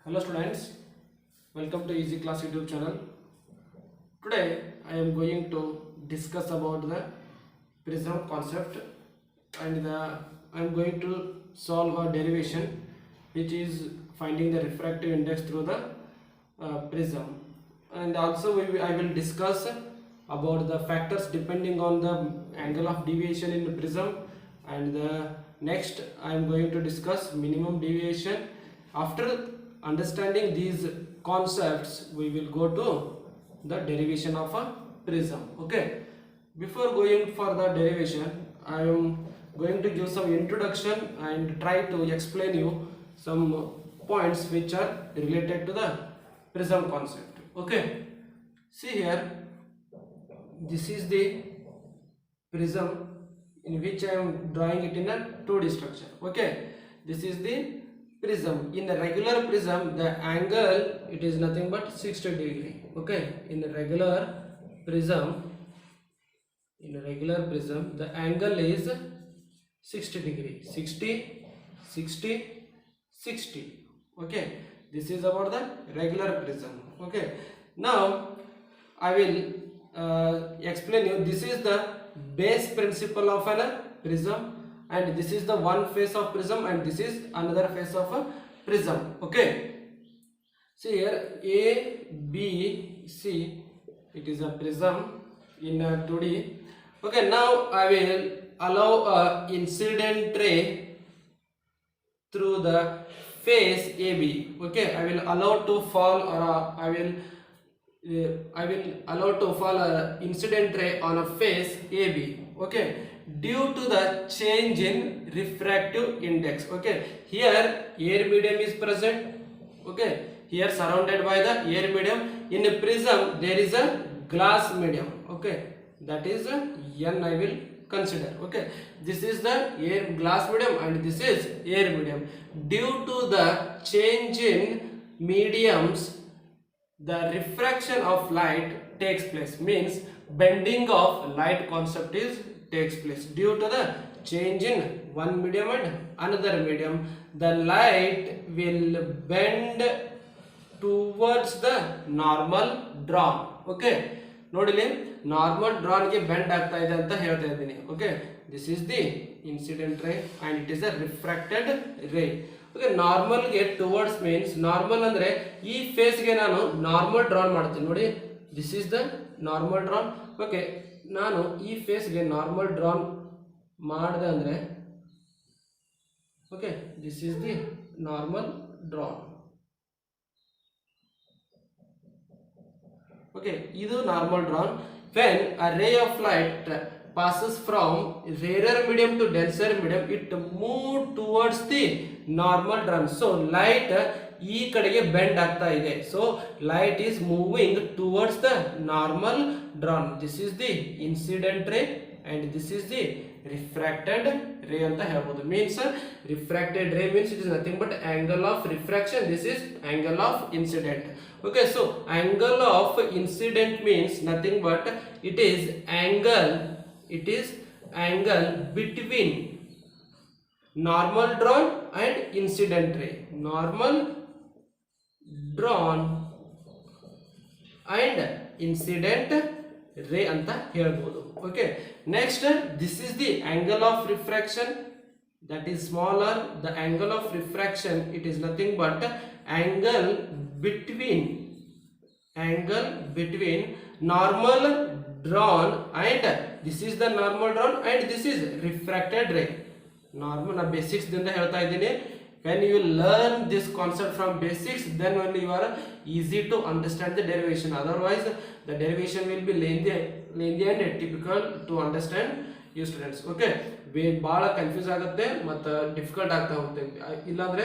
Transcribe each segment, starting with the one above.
Hello students, welcome to Easy Class YouTube channel. Today I am going to discuss about the prism concept and I am going to solve a derivation which is finding the refractive index through the prism, and also I will discuss about the factors depending on the angle of deviation in the prism, and next I am going to discuss minimum deviation. After understanding these concepts, we will go to the derivation of a prism. Okay, before going for the derivation, I am going to give some introduction and try to explain you some points which are related to the prism concept. Okay, see here, this is the prism in which I am drawing it in a 2D structure. Okay, this is the prism. In a regular prism, the angle, it is nothing but 60 degree. Okay, in a regular prism, the angle is 60 degree. 60, 60, 60. Okay, this is about the regular prism. Okay, now I will explain you. This is the base principle of a prism, and this is the one face of prism, and this is another face of a prism. Okay, see here, A, B, C, it is a prism in a 2D. Okay, now I will allow a incident ray through the face AB. Okay, I will allow to fall, or I will allow to fall a incident ray on a face AB. Okay, due to the change in refractive index. Okay, here air medium is present. Okay, here surrounded by the air medium. In a prism there is a glass medium. Okay, that is N I will consider. Okay, this is the air glass medium and this is air medium. Due to the change in mediums, the refraction of light takes place, means bending of light concept is takes place. Due to the change in one medium and another medium, the light will bend towards the normal drawn. Okay, ನೋಡಿಲಿ normal drawn ಗೆ bend ಆಗ್ತಾ ಇದೆ ಅಂತ ಹೇಳ್ತಾ ಇದ್ದೀನಿ. Okay, this is the incident ray and it is a refracted ray. Okay, normal ಗೆ towards means, normal ಅಂದ್ರೆ ಈ ಫೇಸ್ ಗೆ ನಾನು ನಾರ್ಮಲ್ ಡ್ರಾನ್ ಮಾಡ್ತೀನಿ. ನೋಡಿ, this is the normal drawn. Okay, ನಾನು ಈ ಫೇಸ್ ಗೆ ನಾರ್ಮಲ್ ಡ್ರಾನ್ ಮಾಡಿದೆ ಅಂದ್ರೆ, okay, this is the normal drawn. Okay, ಇದು normal drawn. When a ray of light passes from rarer medium to denser medium, it move towards the normal drawn. So light ಈ ಕಡೆಗೆ bend ಆಗ್ತಾ ಇದೆ. So light is moving towards the normal drawn. This is the incident ray and this is the refracted ray ಅಂತ ಹೇಳ್ಬೋದು. Means refracted ray means it is nothing but angle of refraction. This is angle of incident. Okay, so angle of incident means nothing but it is angle between normal drawn and incident ray. Normal drawn and incident ray ಅಂತ ಹೇಳ್ಬೋದು. Okay, next this is the angle of refraction, that is smaller. The angle of refraction, it is nothing but angle between normal drawn and this is the normal drawn and this is refracted ray. Normal na basics ದಿಂದ ಹೇಳ್ತಾ ಇದ್ದೀನಿ. When you learn this concept from basics, then only you are easy to understand the derivation. Otherwise the derivation will be lengthy and typical to understand you students. Okay, ಭಾಳ confuse ಆಗುತ್ತೆ ಮತ್ತು difficult ಆಗ್ತಾ ಹೋಗುತ್ತೆ. ಇಲ್ಲಾಂದ್ರೆ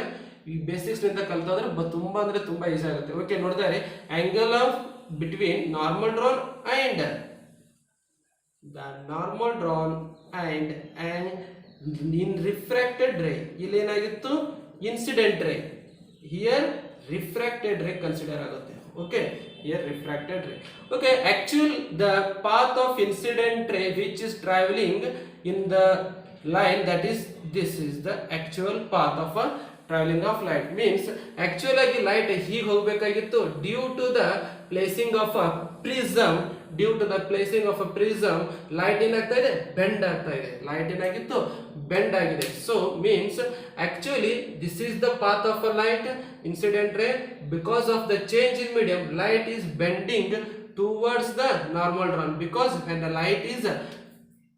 ಈ basics ನಿಂದ ಕಲ್ತೋದ್ರೆ ತುಂಬಾ ಅಂದ್ರೆ ತುಂಬಾ ಈಸಿ ಆಗುತ್ತೆ. ಓಕೆ, ನೋಡ್ತಾ ಇರಿ, angle of between normal drawn and the normal drawn and in refracted ರೇ. ಇಲ್ಲಿ ಏನಾಗಿತ್ತು, ಇನ್ಸಿಡೆಂಟ್ ರೇ. ಹಿಯರ್ ರಿಫ್ರಾಕ್ಟೆಡ್ ರೇ ಕನ್ಸಿಡರ್ ಆಗುತ್ತೆ. Okay, here refracted ray. Okay, actual the path of incident ray which is traveling in the line, that is, this is the actual path of a travelling of light means actual ಆಗಿ light ಹೀಗೆ ಹೋಗಬೇಕಾಗಿತ್ತು due to the placing of a prism. Due to the placing of a prism light ಏನಾಗ್ತಾ ಇದೆ, bend ಆಗ್ತಾ ಇದೆ. Light ಏನಾಗಿತ್ತು, bend ಆಗಿದೆ. So means actually this is the path of a light incident ray. Because of the change in medium light is bending towards the normal run, because when the light is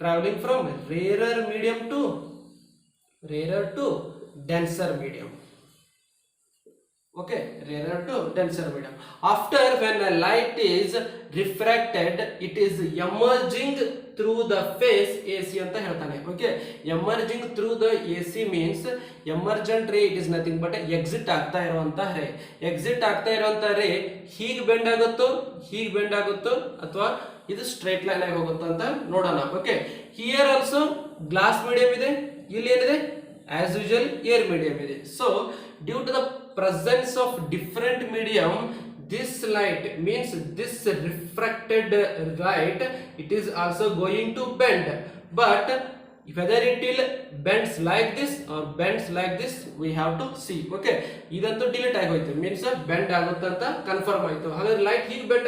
traveling from rarer to denser medium. Okay, rarer to denser medium. After when the light is refracted, it is emerging through the phase AC ಅಂತ ಹೇಳ್ತಾನೆ. Okay, emerging through the AC means emergent ray, it is nothing but exit ಆಗ್ತಾ ಇರುವಂತ ರೇ. Exit ಆಗ್ತಾ ಇರುವಂತ ರೇ ಹೀಗೆ bend ಆಗುತ್ತೋ ಅಥವಾ ಇದು ಸ್ಟ್ರೈಟ್ ಲೈನ್ ಆಗಿ ಹೋಗುತ್ತೋ ಅಂತ ನೋಡೋಣ. Okay, here also glass medium ಇದೆ, ಇಲ್ಲಿ ಏನಿದೆ ಆಸ್ ಯೂಶುವಲ್ ಏರ್ ಮೀಡಿಯಂ ಇದೆ. So due to the presence of different medium, this light means this refracted light, it is also going to bend, but whether it will bends like this or bends like this we have to see. Okay, idantu delete agoytu means bend agutte anta confirm aitu. Hagare light hige bend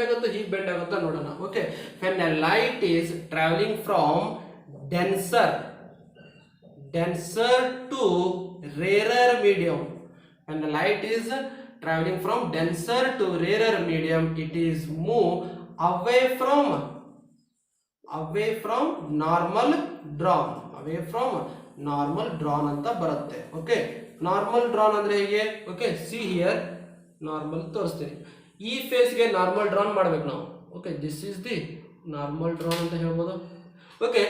agutte nodona. Okay, when a light is traveling from denser to rarer medium, when the light is traveling from denser to rarer medium, it is move away from normal drawn anta barutte. Okay, normal drawn andre hege. Okay, see here normal ತೋರಿಸ್ತೀನಿ. ಈ face ಗೆ normal drawn ಮಾಡಬೇಕು ನಾವು. Okay, this is the normal drawn ಅಂತ ಹೇಳ್ಬೋದು. Okay,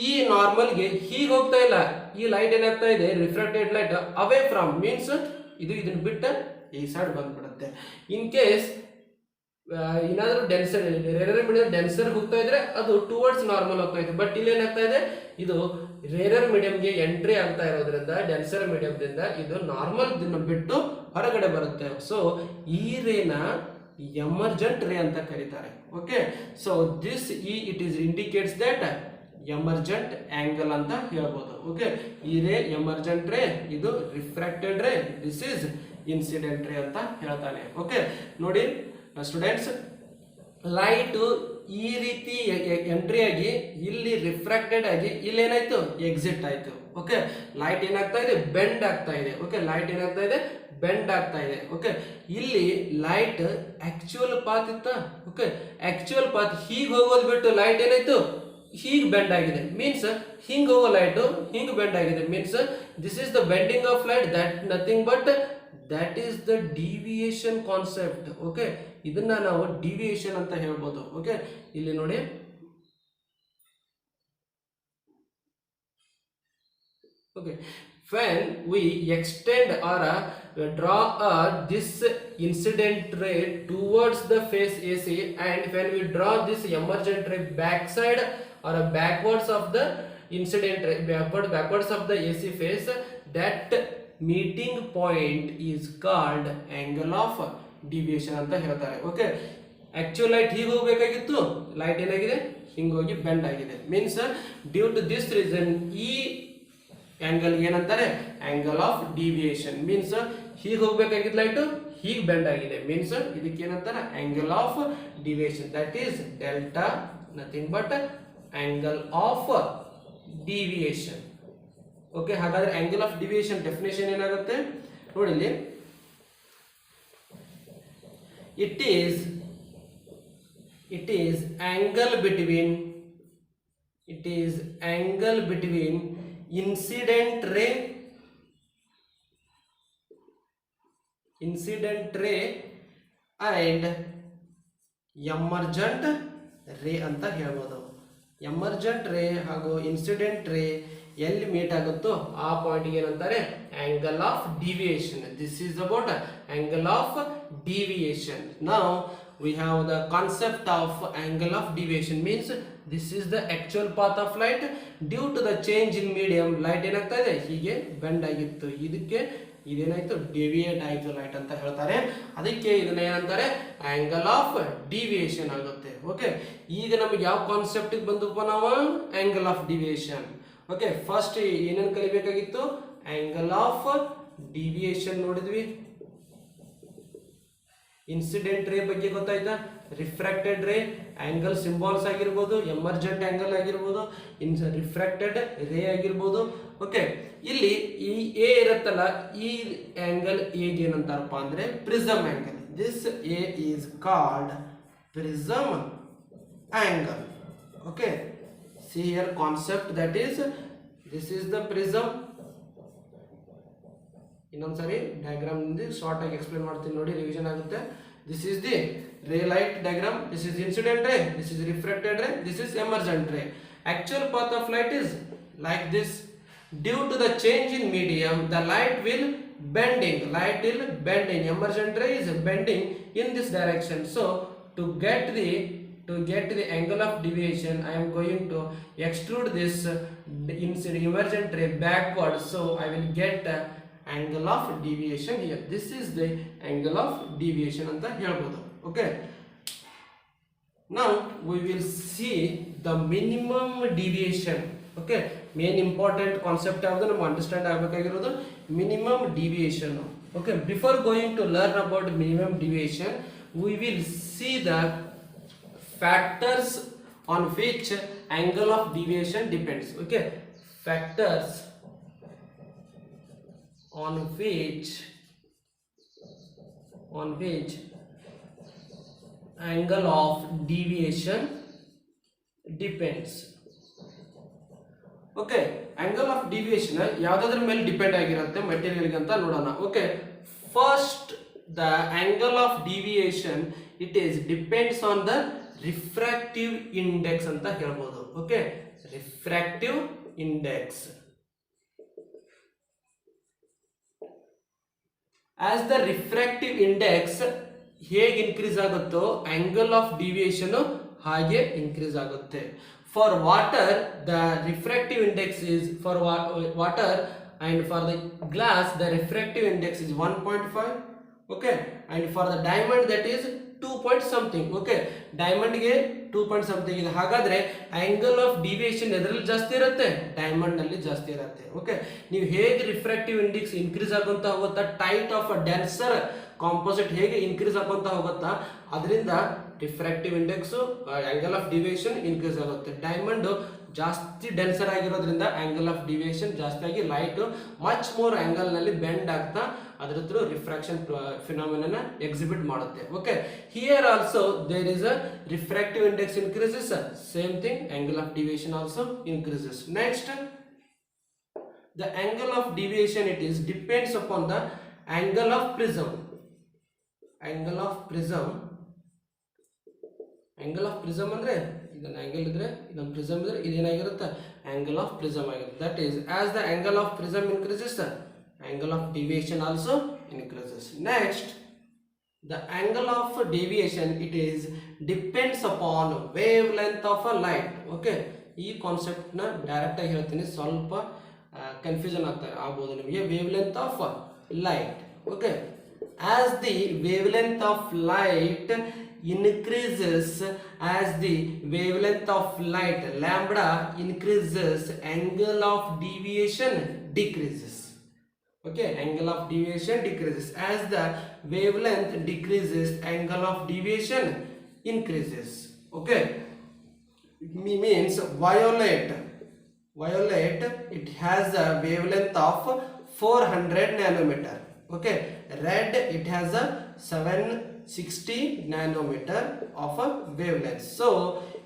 ಈ normal ಗೆ ಹೀಗೆ ಹೋಗ್ತಾ ಇಲ್ಲ, ಈ ಲೈಟ್ ಏನಾಗ್ತಾ ಇದೆ, refracted light away from means ಇದನ್ನ ಬಿಟ್ಟು ಈ ಸೈಡ್ ಬಂದ್ಬಿಡುತ್ತೆ. ಇನ್ ಕೇಸ್ ಏನಾದರೂ ಡೆನ್ಸರ್ ಹೋಗ್ತಾ ಇದ್ರೆ ಅದು ಟುವರ್ಡ್ಸ್ ನಾರ್ಮಲ್ ಹೋಗ್ತಾ ಇದೆ. ಬಟ್ ಇಲ್ಲಿ ಏನಾಗ್ತಾ ಇದೆ, ಇದು ರೇರರ್ ಮೀಡಿಯಂಗೆ ಎಂಟ್ರಿ ಆಗ್ತಾ ಇರೋದ್ರಿಂದ ಡೆನ್ಸರ್ ಮೀಡಿಯಂದಿಂದ ಇದು ನಾರ್ಮಲ್ ಬಿಟ್ಟು ಹೊರಗಡೆ ಬರುತ್ತೆ. ಸೊ ಈ ರೇನ ಎಮರ್ಜೆಂಟ್ ರೇ ಅಂತ ಕರೀತಾರೆ. Okay, so this it is indicates that emergent angle ಅಂತ ಹೇಳ್ಬೋದು. ಓಕೆ, ಈ ರೇ ಎಮರ್ಜೆಂಟ್ ರೇ, ಇದು ರಿಫ್ರಾಕ್ಟೆಡ್ ರೇ, ದಿಸ್ ಇಸ್ ಇನ್ಸಿಡೆಂಟ್ ರೇ ಅಂತ ಹೇಳ್ತಾನೆ. ಓಕೆ, ನೋಡಿ ಸ್ಟೂಡೆಂಟ್ಸ್, ಲೈಟ್ ಈ ರೀತಿ ಎಂಟ್ರಿ ಆಗಿ ಇಲ್ಲಿ ರಿಫ್ರಾಕ್ಟೆಡ್ ಆಗಿ ಇಲ್ಲಿ ಏನಾಯ್ತು, ಎಕ್ಸಿಟ್ ಆಯ್ತು. ಓಕೆ, ಲೈಟ್ ಏನಾಗ್ತಾ ಇದೆ, ಬೆಂಡ್ ಆಗ್ತಾ ಇದೆ. ಓಕೆ, ಲೈಟ್ ಏನಾಗ್ತಾ ಇದೆ, ಬೆಂಡ್ ಆಗ್ತಾ ಇದೆ. ಓಕೆ, ಇಲ್ಲಿ ಲೈಟ್ ಆಕ್ಚುಯಲ್ ಪಾತ್ ಇತ್ತ. ಓಕೆ, ಆಕ್ಚುಯಲ್ ಪಾತ್ ಹೀಗೆ ಹೋಗೋದು ಬಿಟ್ಟು ಲೈಟ್ ಏನಾಯ್ತು, ಹೀಗೆ ಬೆಂಡ್ ಆಗಿದೆ. ಮೀನ್ಸ್ ಹಿಂಗೆ ಹೋಗೋ ಲೈಟ್ ಹಿಂಗೆ ಬೆಂಡ್ ಆಗಿದೆ. Means this is the bending of light, that nothing but that is the deviation concept. Okay, ಇದನ್ನ ನಾವು ಡಿವಿಯೇಷನ್ ಅಂತ ಹೇಳ್ಬೋದು. ಓಕೆ, ಇಲ್ಲಿ ನೋಡಿ, okay, when we extend or draw this incident ray towards the face AC, and when we draw this emergent ray backside or backwards of the incident ray, backwards of the AC phase, that meeting point is called angle of deviation ಅಂತ ಹೇಳ್ತಾರೆ. Okay, actual light ಹೀಗೆ ಹೋಗಬೇಕಾಗಿತ್ತು, light ಏನಾಗಿದೆ, ಹಿಂಗೆ ಹೋಗಿ bend ಆಗಿದೆ. Means due to this reason ಈ angle ಏನಂತಾರೆ, ಆಂಗಲ್ ಆಫ್ ಡಿವಿಯೇಷನ್. ಮೀನ್ಸ್ ಹೀಗೆ ಹೋಗ್ಬೇಕಾಗಿದ್ದ ಲೈಟ್ ಹೀಗೆ ಬೆಂಡ್ ಆಗಿದೆ. ಮೀನ್ಸ್ ಇದಕ್ಕೆ ಏನಂತಾರೆ, angle of deviation. That is delta, nothing but angle of deviation. Okay, ಹಾಗಾದ್ರೆ ಆಂಗಲ್ ಆಫ್ ಡಿವಿಯೇಷನ್ ಡೆಫಿನೇಷನ್ ಏನಾಗುತ್ತೆ ನೋಡಿ ಇಲ್ಲಿ. It is angle between incident ray and emergent ray ಅಂತ ಹೇಳ್ಬೋದು. ಎಮರ್ಜೆಂಟ್ ರೇ ಹಾಗೂ ಇನ್ಸಿಡೆಂಟ್ ರೇ ಎಲ್ಲಿ ಮೀಟ್ ಆಗುತ್ತೋ ಆ ಪಾಯಿಂಟ್ಗೆ ಏನಂತಾರೆ, angle of deviation. This is about angle of deviation. Now we have the concept of angle of deviation. Means this is the actual path of light. Due to the change in medium light ಏನಾಗ್ತಾ ಇದೆ, ಹೀಗೆ bend ಆಗಿತ್ತು, ಇದಕ್ಕೆ ಇದೇನಾಯ್ತು, ಡೆವಿಯೇಟ್ ಆಯಿತು light ಅಂತ ಹೇಳ್ತಾರೆ. ಅದಕ್ಕೆ ಇದನ್ನ ಏನಂತಾರೆ, ಆಂಗಲ್ ಆಫ್ ಡಿವಿಯೇಷನ್ ಆಗುತ್ತೆ. ಓಕೆ, ಈಗ ನಮಗೆ ಯಾವ ಕಾನ್ಸೆಪ್ಟ್ ಬಂದಪ್ಪ ನಾವು, angle of deviation. Okay, first ಏನೇನು ಕಲಿಬೇಕಾಗಿತ್ತು, ಆಂಗಲ್ ಆಫ್ ಡಿವಿಯೇಷನ್ ನೋಡಿದ್ವಿ. ಇನ್ಸಿಡೆಂಟ್ ರೇ ಬಗ್ಗೆ ಗೊತ್ತಾಯ್ತಾ, ರಿಫ್ರಾಕ್ಟೆಡ್ ರೇ ಆಂಗಲ್ ಸಿಂಬಾಲ್ಸ್ ಆಗಿರ್ಬೋದು, ಎಮರ್ಜೆಂಟ್ ಆಂಗಲ್ ಆಗಿರ್ಬೋದು, ರಿಫ್ರಾಕ್ಟೆಡ್ ರೇ ಆಗಿರ್ಬೋದು. ಓಕೆ, ಇಲ್ಲಿ ಈ ಎ ಇರುತ್ತಲ್ಲ, ಈ ಆಂಗಲ್ ಎಗೆ ಏನಂತಾರಪ್ಪ ಅಂದ್ರೆ prism angle. This A is called prism angle. Okay, see here concept, that is this is the prism. ಇನ್ನೊಂದ್ಸರಿ ಡಯಾಗ್ರಾಮ್ ಶಾರ್ಟ್ ಆಗಿ ಎಕ್ಸ್ಪ್ಲೇನ್ ಮಾಡ್ತೀನಿ ನೋಡಿ, ರಿವಿಷನ್ ಆಗುತ್ತೆ. This is the ray light diagram, this is incident ray, this is refracted ray, this is emergent ray. Actual path of light is like this. Due to the change in medium, the light will bending, emergent ray is bending in this direction. So to get the angle of deviation, I am going to extrude this emergent ray backward, so I will get angle of deviation here. This is the angle of deviation anta helbodu. Okay, now we will see the minimum deviation. Okay, main important concept ಯಾವುದು ನಾವು understand ಆಗಬೇಕಾಗಿರೋದು minimum deviation. Okay, before going to learn about minimum deviation, we will see the factors on which angle of deviation depends. Okay, factors on which angle of deviation depends. Okay, angle of deviation ಯಾವುದರ ಮೇಲೆ depend ಆಗಿರುತ್ತೆ material ಗೆ ಅಂತ ನೋಡೋಣ. Okay, first the angle of deviation, it is depends on the refractive index ಅಂತ ಹೇಳ್ಬೋದು. Okay, refractive index. As the refractive index ಹೇಗೆ increase ಆಗುತ್ತೋ ಆಂಗಲ್ ಆಫ್ ಡಿವಿಯೇಷನ್ ಹಾಗೆ ಇನ್ಕ್ರೀಸ್ ಆಗುತ್ತೆ. For water the refractive index is for water and for the glass the refractive index is 1.5. okay, and for the diamond that is 2 point something. okay, diamond ಗೆ 2 point something ಇದೆ. ಹಾಗಾದ್ರೆ angle of deviation ಎದರಲ್ಲಿ ಜಾಸ್ತಿ ಇರುತ್ತೆ? Diamond ನಲ್ಲಿ ಜಾಸ್ತಿ ಇರುತ್ತೆ. Okay, ನೀವು ಹೇಗೆ ರಿಫ್ರಾಕ್ಟಿವ್ ಇಂಡೆಕ್ಸ್ ಇನ್ಕ್ರೀಸ್ ಆಗುತ್ತಾ ಹೋಗುತ್ತಾ, ಟೈಟ್ ಆಫ್ ಡೆನ್ಸರ್ ಕಾಂಪೋಸಿಟ್ ಹೇಗೆ ಇನ್ಕ್ರೀಸ್ ಆಗುತ್ತಾ ಹೋಗುತ್ತಾ, ಅದರಿಂದ refractive index angle of deviation increase ಆಗುತ್ತೆ. ಡೈಮಂಡ್ ಜಾಸ್ತಿ ಡೆನ್ಸರ್ ಆಗಿರೋದ್ರಿಂದ ಆಂಗಲ್ ಆಫ್ ಡಿವಿಯೇಷನ್ ಜಾಸ್ತಿ ಆಗಿ ಲೈಟ್ ಮಚ್ ಮೋರ್ ಆಂಗಲ್ ನಲ್ಲಿ ಬೆಂಡ್ ಆಗ್ತಾ ಅದರ ಥ್ರೂ ರಿಫ್ರಾಕ್ಷನ್ ಫಿನಾಮಿನಾ ಎಕ್ಸಿಬಿಟ್ ಮಾಡುತ್ತೆ. Okay, here also there is a refractive index increases, same thing angle of deviation also increases. Next, the angle of deviation, it is depends upon the angle of prism. angle of prism ಅಂದ್ರೆ ಇದನ್ನ angle ಇದ್ರೆ ಇದನ್ನ prism ಇದ್ರೆ ಇದೇನಾಗಿರುತ್ತೆ angle of prism ಆಗಿರುತ್ತೆ. that is, as the angle of prism increases, the angle of deviation also increases. next, the angle of deviation, it is depends upon wavelength of a light. okay, ಈ concept ನ direct ಆಗಿ ಹೇಳ್ತೀನಿ, ಸ್ವಲ್ಪ confusion ಆಗ್ಬೋದು ನಿಮಗೆ. wavelength of light. okay, as the wavelength of light increases, as the wavelength of light lambda increases, angle of deviation decreases. okay, angle of deviation decreases. as the wavelength decreases, angle of deviation increases. okay, means violet, it has a wavelength of 400 nanometer. okay, red, it has a 760 nanometer of a wavelength. so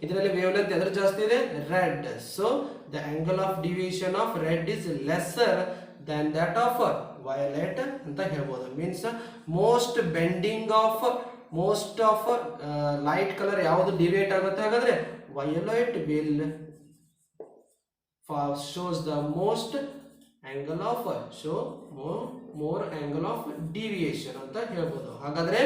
ಇದರಲ್ಲಿ wavelength ಎದರ ಜಾಸ್ತಿ ಇದೆ? red. so the angle of deviation of red is lesser than that of violet ಅಂತ ಹೇಳ್ಬೋದು. means most bending of light color ಯಾವುದು deviate ಆಗುತ್ತೆ? ಹಾಗಾದ್ರೆ violet will shows the most angle of more angle of deviation ಅಂತ ಹೇಳ್ಬೋದು. ಹಾಗಾದ್ರೆ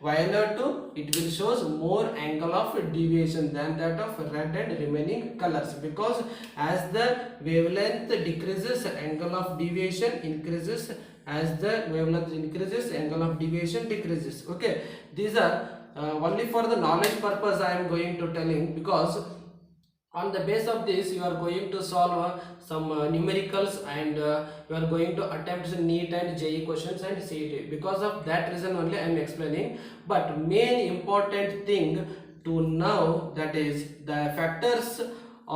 violet it will shows more angle of deviation than that of red and remaining colors, because as the wavelength decreases, angle of deviation increases. as the wavelength increases, angle of deviation decreases. okay, these are only for the knowledge purpose I am going to telling, because On the base of this, you are going to solve some numericals, and you are going to attempt NEET and JE questions and CET. Because of that reason only I am explaining. But main important thing to know, that is the factors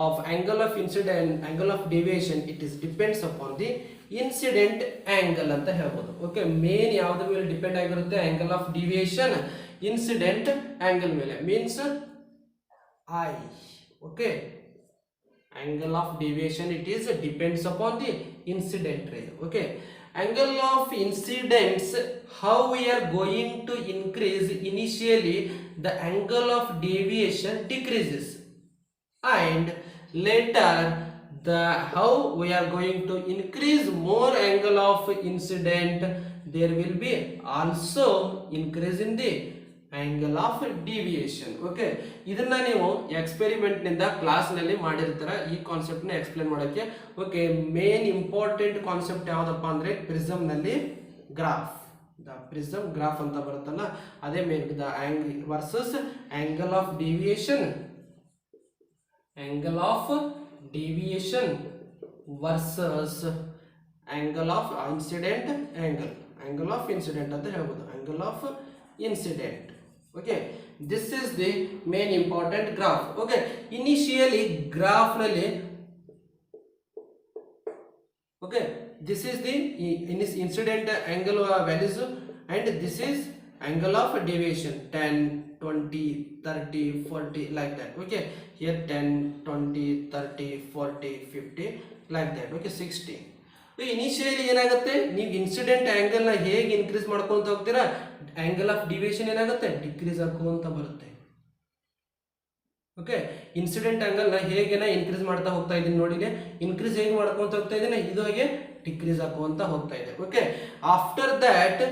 of angle of incident, angle of deviation, it is depends upon the incident angle ಅಂತ ಹೇಳ್ಬೋದು. Okay, main ಯಾವ್ದ್ರ ಮೇಲೆ depend ಆಗಿರುತ್ತೆ? Angle of deviation incident angle ಮೇಲೆ, means I. Okay, angle of deviation, it is depends upon the incident ray. Okay, angle of incidence, how we are going to increase? Initially the angle of deviation decreases, and later the how we are going to increase more angle of incident, there will be also increase in the angle of deviation. Okay, ಇದನ್ನ ನೀವು experiment ನಿಂದ class ನಲ್ಲಿ ಮಾಡಿರ್ತೀರ ಈ concept ನ explain ಮಾಡೋಕೆ. Okay, main important concept ಯಾವ್ದಪ್ಪ ಅಂದ್ರೆ prism ನಲ್ಲಿ ಗ್ರಾಫ್, ದ ಪ್ರಿಸಮ್ ಗ್ರಾಫ್ ಅಂತ ಬರುತ್ತಲ್ಲ, ಅದೇ main the angle versus angle of deviation, angle of deviation versus angle of incident angle, angle of incident ಅಂತ ಹೇಳ್ಬೋದು, angle of incident. Okay, this is the main important graph. Okay, initially graph ನಲ್ಲಿ, okay, this is the incident angle values, and this is angle of deviation 10, 20, 30, 40 like that. Okay, here 10, 20, 30, 40, 50 like that. Okay, 60. Initially ಏನಾಗುತ್ತೆ, ನೀವು incident angle ನ ಹೇಗೆ increase ಮಾಡ್ಕೊಂತ ಹೋಗ್ತೀರಾ, angle of deviation ಏನಾಗುತ್ತೆ, decrease ಆಗ್ಕೊಂತ ಬರುತ್ತೆ. Okay, incident angle ನ ಹೇಗೆ ಇನ್ಕ್ರೀಸ್ ಮಾಡ್ತಾ ಹೋಗ್ತಾ ಇದೀನಿ ನೋಡಿ, ಇನ್ಕ್ರೀಸ್ ಹೇಗೆ ಮಾಡ್ಕೊಂತ ಹೋಗ್ತಾ ಇದೀನಿ, ಇದು ಹಾಗೆ ಡಿಕ್ರೀಸ್ ಆಗುವಂತ ಹೋಗ್ತಾ ಇದೆ. Okay, after that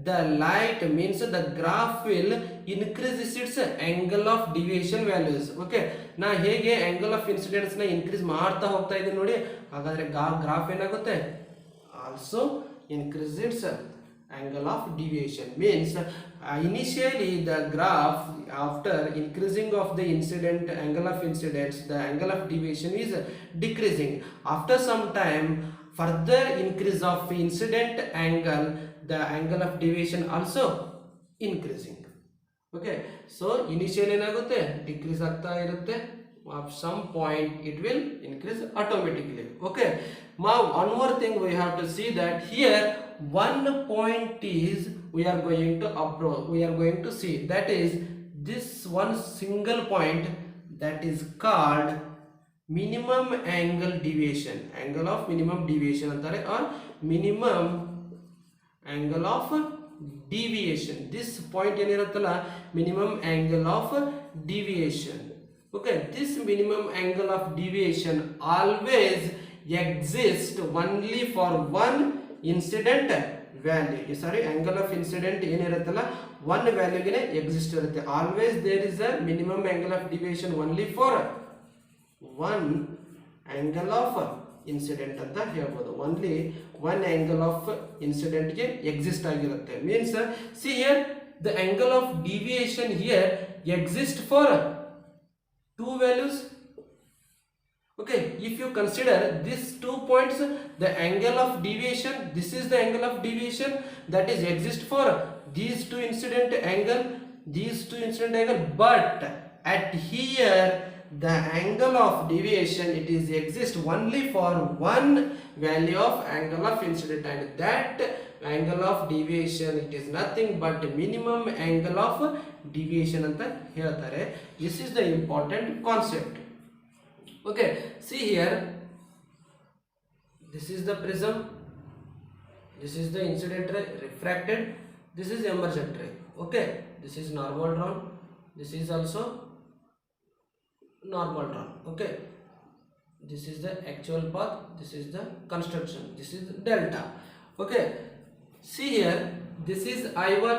the light means the graph will increase its angle of deviation values. Okay, ನಾ ಹೇಗೆ angle of incidence ನ increase ಮಾಡ್ತಾ ಹೋಗ್ತಾ ಇದ್ದೀನಿ ನೋಡಿ, ಹಾಗಾದ್ರೆ ಗ್ರಾಫ್ ಏನಾಗುತ್ತೆ, also increase its angle of deviation. Means initially the graph, after increasing of the incident angle of incidence, the angle of deviation is decreasing. After some time, further increase of incident angle, the angle of deviation also increasing. Okay, so initially ಏನಾಗುತ್ತೆ, decrease ಆಗ್ತಾ ಇರುತ್ತೆ, at some point it will increase automatically. Okay, now one more thing we have to see, that here one point is we are going to approach, we are going to see, that is this one single point, that is called minimum angle deviation, angle of minimum deviation ಅಂತಾರೆ, or minimum angle of deviation. This point ಏನಿರುತ್ತಲ್ಲ, minimum angle of deviation. Okay, this minimum angle of deviation always exists only for one incident value. Sorry, angle of incident ಏನಿರುತ್ತಲ್ಲ, one value ಗೆ exist ಇರುತ್ತೆ. Always there is a minimum angle of deviation only for one angle of incident ಅಂತ ಹೇಳ್ಬೋದು. only one angle of incident ಗೆ exist ಆಗಿರುತ್ತೆ. means see here, the angle of deviation here exists for two values. Okay, if you consider these 2 points, the angle of deviation, this is the angle of deviation that is exist for these two incident angle, but at here the angle of deviation, it is exist only for one value of angle of incident, and that angle of deviation, it is nothing but minimum angle of deviation ಅಂತ ಹೇಳ್ತಾರೆ. This is the important concept. Okay, see here, this is the prism, this is the incident ray refracted, this is emergent ray. Okay, this is normal drawn, this is also normal drawn. Okay, this is the actual path, this is the construction, this is the delta. Okay, see here, this is I1,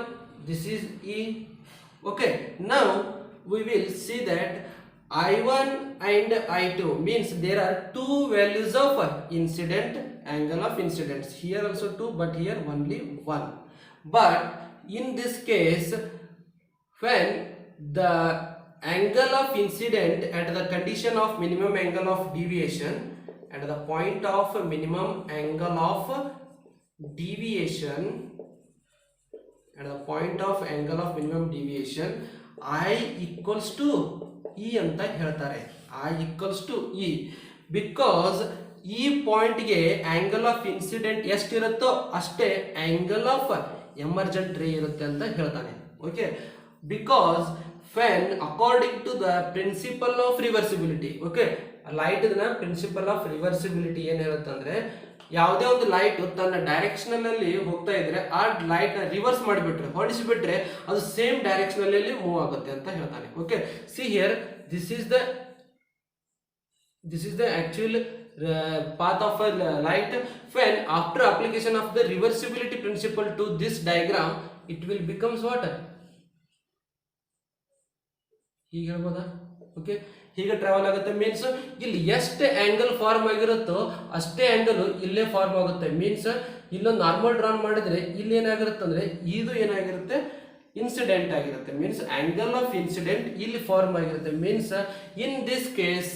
this is E. Okay, now we will see that I1 and I2 means there are two values of incident angle of incidence. Here also two, but here only one. But in this case, when the angle of incident at the condition of minimum angle of deviation, at the point of minimum angle of deviation, at the point of angle of minimum deviation, I equals to E ಅಂತ ಹೇಳ್ತಾರೆ. I equals to E because ಈ ಪಾಯಿಂಟ್ಗೆ angle of incident ಎಷ್ಟಿರುತ್ತೋ ಅಷ್ಟೇ angle of emergent ray ಇರುತ್ತೆ ಅಂತ ಹೇಳ್ತಾನೆ. Okay, because when according to the principle of reversibility, okay, light principle of reversibility ಏನ್ ಹೇಳುತ್ತೆ ಅಂದ್ರೆ, ಯಾವುದೇ ಒಂದು ಲೈಟ್ ತನ್ನ ಡೈರೆಕ್ಷನ್ ಅಲ್ಲಿ ಹೋಗ್ತಾ ಇದ್ರೆ ಆ ಲೈಟ್ ನ ರಿವರ್ಸ್ ಮಾಡಿಬಿಟ್ರೆ, ಹೊಡಿಸಿಬಿಟ್ರೆ ಅದು ಸೇಮ್ ಡೈರೆಕ್ಷನ್ ಅಲ್ಲಿ ಮೂವ್ ಆಗುತ್ತೆ ಅಂತ ಹೇಳ್ತಾನೆ. Okay, see here this is the actual path of a light. When after application of the reversibility principle to this diagram, it will becomes what? ಹೀಗೆ ಹೇಳ್ಬೋದಾ? ಓಕೆ, ಹೀಗೆ ಟ್ರಾವೆಲ್ ಆಗುತ್ತೆ. ಮೀನ್ಸ್ ಇಲ್ಲಿ ಎಷ್ಟು ಆಂಗಲ್ ಫಾರ್ಮ್ ಆಗಿರುತ್ತೋ ಅಷ್ಟೇ ಆಂಗಲ್ ಇಲ್ಲೇ form ಆಗುತ್ತೆ. Means ಇಲ್ಲೊಂದು ನಾರ್ಮಲ್ ಡ್ರಾನ್ ಮಾಡಿದ್ರೆ ಇಲ್ಲಿ ಏನಾಗಿರುತ್ತೆ ಅಂದ್ರೆ ಇದು ಏನಾಗಿರುತ್ತೆ, ಇನ್ಸಿಡೆಂಟ್ ಆಗಿರುತ್ತೆ. ಮೀನ್ಸ್ ಆಂಗಲ್ ಆಫ್ ಇನ್ಸಿಡೆಂಟ್ ಇಲ್ಲಿ ಫಾರ್ಮ್ ಆಗಿರುತ್ತೆ. Means in this case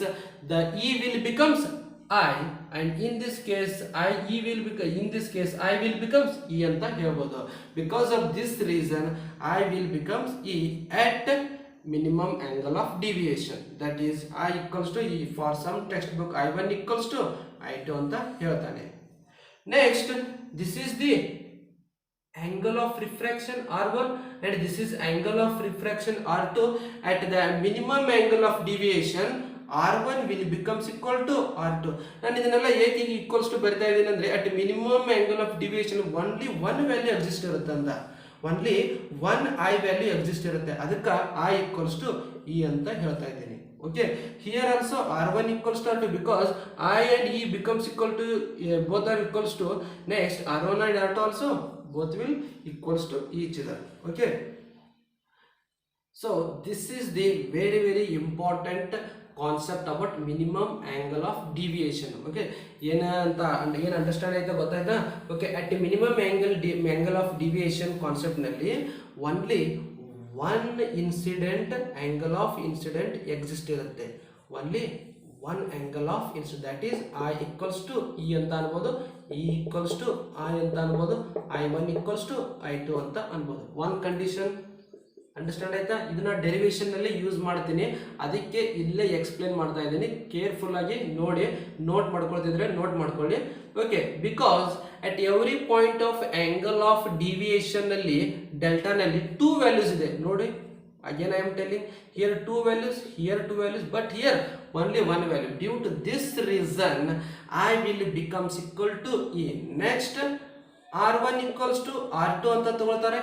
the E will becomes I and in this case I E will become, in this case I will becomes E ಅಂತ ಹೇಳ್ಬೋದು. Because of this reason I will becomes E at minimum angle of deviation, that is I equals to E. For some textbook I1 equals to I2 ಅಂತ ಹೇಳ್ತಾನೆ. Next, this is the angle of refraction R1 and this is angle of refraction R2. At the minimum angle of deviation R1 will becomes equal to R2. ನಾನು ಇದನ್ನೆಲ್ಲ ಏಕೆ equals to ಬರಿತಾ ಇದ್ದೀನಿ ಅಂದ್ರೆ, at minimum angle of deviation only one value exist ಇರುತ್ತೆ ಅಂತ, only one I value exist ಇರುತ್ತೆ. ಅದಕ್ಕೆ ಐ ಈಕ್ವಲ್ಸ್ ಟು ಇ ಅಂತ ಹೇಳ್ತಾ ಇದ್ದೀನಿ. Okay, here also R1 equals to R2 because I and E becomes equal to, both are equals to. Next R1 and R2 ಆಲ್ಸೋ both will equals to each other. Okay, so this is the very important concept about minimum angle of deviation. Okay, ಏನಂತ ಏನು understand ಆಯ್ತಾ, ಗೊತ್ತಾಯ್ತಾ? Okay, at minimum angle of deviation concept ನಲ್ಲಿ only one incident angle of incident exist ಇರುತ್ತೆ. Only one angle of incident, that is I equals to E ಅಂತ ಅನ್ಬೋದು, E equals to I ಅಂತ ಅನ್ಬೋದು, I1 ಈಕ್ವಲ್ಸ್ ಟು I2 ಅಂತ ಅನ್ಬೋದು. One condition understand ಆಯ್ತಾ? ಇದನ್ನ ಡೆರಿವೇಶನ್ ನಲ್ಲಿ ಯೂಸ್ ಮಾಡ್ತೀನಿ, ಅದಕ್ಕೆ ಇಲ್ಲೇ ಎಕ್ಸ್ಪ್ಲೇನ್ ಮಾಡ್ತಾ ಇದ್ದೀನಿ. ಕೇರ್ಫುಲ್ ಆಗಿ ನೋಡಿ, ನೋಟ್ ಮಾಡ್ಕೊಳ್ತಿದ್ರೆ ನೋಟ್ ಮಾಡ್ಕೊಳ್ಳಿ. Okay, because at every point of angle of deviation ನಲ್ಲಿ ಡೆಲ್ಟಾ ನಲ್ಲಿ ಟೂ ವ್ಯಾಲ್ಯೂಸ್ ಇದೆ ನೋಡಿ. Again I am telling, here two values, here two values, but here only one value. Due to this reason I will becomes equal to E. Next R1 equals to R2 ಅಂತ ತಗೊಳ್ತಾರೆ.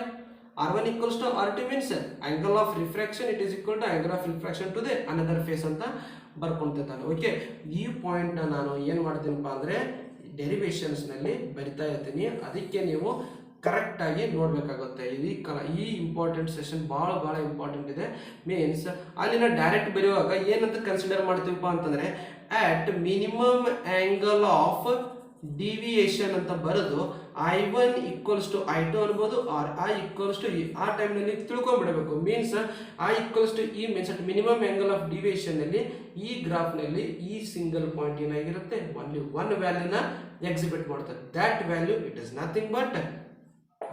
R1 equals to R2 means angle of refraction, it is equal to angle of refraction to the another face ಅಂತ ಬರ್ಕೊಂತಿದ್ದಾನೆ. Okay, ಈ point ನಾನು ಏನು ಮಾಡ್ತೀನಪ್ಪ ಅಂದರೆ derivations ನಲ್ಲಿ ಬರಿತಾ ಇರ್ತೀನಿ, ಅದಕ್ಕೆ ನೀವು ಕರೆಕ್ಟ್ ಆಗಿ ನೋಡ್ಬೇಕಾಗುತ್ತೆ. ಈ ಇಂಪಾರ್ಟೆಂಟ್ ಸೆಷನ್ ಭಾಳ ಇಂಪಾರ್ಟೆಂಟ್ ಇದೆ. ಮೀನ್ಸ್ ಅಲ್ಲಿನ ಡೈರೆಕ್ಟ್ ಬರೆಯುವಾಗ ಏನಂತ ಕನ್ಸಿಡರ್ ಮಾಡ್ತೀವಪ್ಪ ಅಂತಂದ್ರೆ, at minimum angle of deviation ಅಂತ ಬರೆದು I1 ಈಕ್ವಲ್ಸ್ ಟು I2 ಅನ್ಬೋದು, or I equals to E. ಆ ಟೈಮ್ನಲ್ಲಿ ತಿಳ್ಕೊಂಡ್ಬಿಡಬೇಕು. Means I equals to E means at minimum angle of deviation ನಲ್ಲಿ ಈ ಗ್ರಾಫ್ನಲ್ಲಿ ಈ ಸಿಂಗಲ್ ಪಾಯಿಂಟ್ ಏನಾಗಿರುತ್ತೆ, ಓನ್ಲಿ ಒನ್ ವ್ಯಾಲ್ಯೂನ ಎಕ್ಸಿಬಿಟ್ ಮಾಡ್ತಾರೆ. That value it is nothing but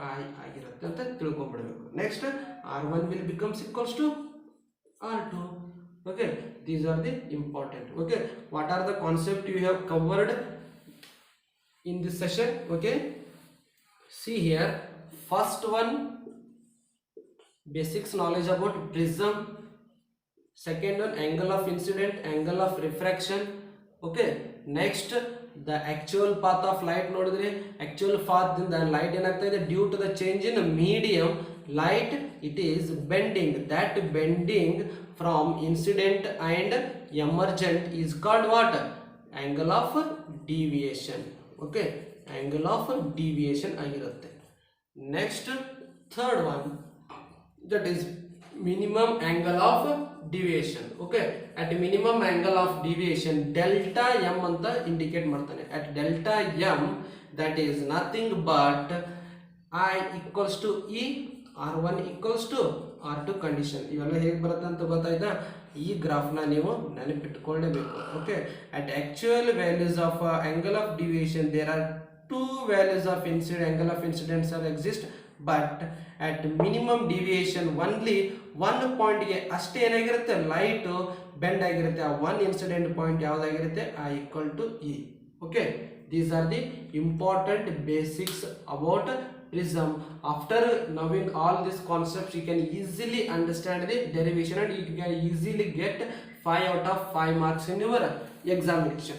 I ಆಗಿರುತ್ತೆ ಅಂತ ತಿಳ್ಕೊಂಡ್ಬಿಡಬೇಕು. Next R1 will becomes equals to R2. Okay, these are the important. Okay, what are the concept you have covered in this session? Okay, see here, first one basics knowledge about prism, second one angle of incident, angle of refraction. Okay, next the actual path of light ನೋಡಿದ್ರೆ actual path ಇಂದ light ಏನಾಗ್ತಾ ಇದೆ, due to the change in medium light it is bending. That bending from incident and emergent is called what? Angle of deviation. Okay, angle of deviation ಆಗಿರುತ್ತೆ. Next third one, that is minimum angle of deviation. Okay, at minimum angle of deviation delta m ಅಂತ indicate ಮಾಡ್ತಾನೆ. At delta m, that is nothing but I equals to E R1 equals to R2 condition. ಇವೆಲ್ಲ ಹೇಗೆ ಬರುತ್ತೆ ಅಂತ ಗೊತ್ತಾಯ್ತಾ? ಈ ಗ್ರಾಫ್ನ ನೀವು ನೆನಪಿಟ್ಕೊಳ್ಳೇಬೇಕು. Okay, at actual values of angle of deviation there are two values of angle of incidence are exist, but at minimum deviation only one ಪಾಯಿಂಟ್ಗೆ ಅಷ್ಟೇ ಏನಾಗಿರುತ್ತೆ, ಲೈಟ್ ಬೆಂಡ್ ಆಗಿರುತ್ತೆ. ಆ ಒನ್ ಇನ್ಸಿಡೆಂಟ್ ಪಾಯಿಂಟ್ ಯಾವುದಾಗಿರುತ್ತೆ, ಆ equal to E. Okay, these are the important basics about prism. After knowing all these concepts, you can easily understand the derivation and you can easily get 5 out of 5 marks in your examination.